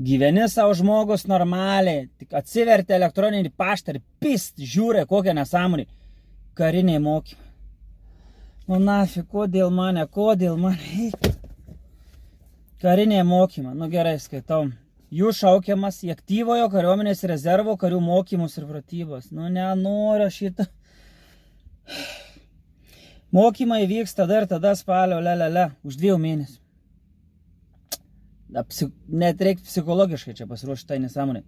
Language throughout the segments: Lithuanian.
Gyveni savo žmogus normaliai, tik atsiverti elektroninį paštą ir pist, žiūri, kokią nesąmonį. Kariniai mokymai. Nu nafi, kodėl mane? Kariniai mokymai, nu gerai, skaitau. Jų šaukiamas į aktyvojo kariuomenės rezervo karių mokymus ir pratybos. Nu nenoriu šitą. Mokymai vyks tada ir tada spalio, už 2 mėnesių. Net reikia psichologiškai čia pasiruošti tai nesąmonai.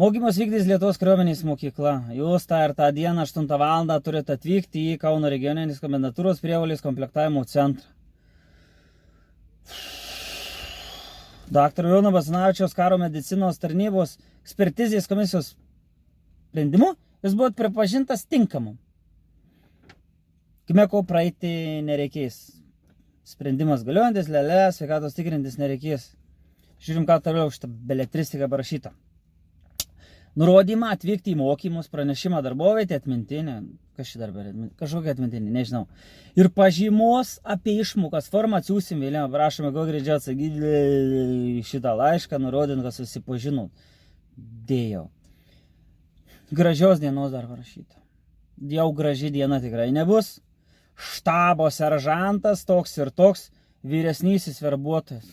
Mokymus vykdys Lietuvos kariuomenės mokykla. Jūs tą ir tą dieną 8 valandą turite atvykti į Kauno regioninės komendantūros prievolės komplektavimo centrą. Dr. Jono Basanavičiaus karo medicinos tarnybos ekspertizės komisijos sprendimu jis buvo pripažintas tinkamu. Kimeko praeiti nereikės. Sprendimas galiojantis, sveikatos tikrintis nereikės. Žiūrim, ką toliau šitą beletristiką parašyta. Nurodymą atvykti į mokymus, pranešimą darbovietę, atmintinę, kažkokia atmintinė, nežinau. Ir pažymos apie išmokas formą atsiųsim vėliau, prašome, kuo greičiau atsakyti šitą laišką, nurodint, kad susipažinau. Dėjau. Gražios dienos dar parašyta. Jau graži diena tikrai nebus. Štabo seržantas toks ir toks, vyresnysis verbuotojas.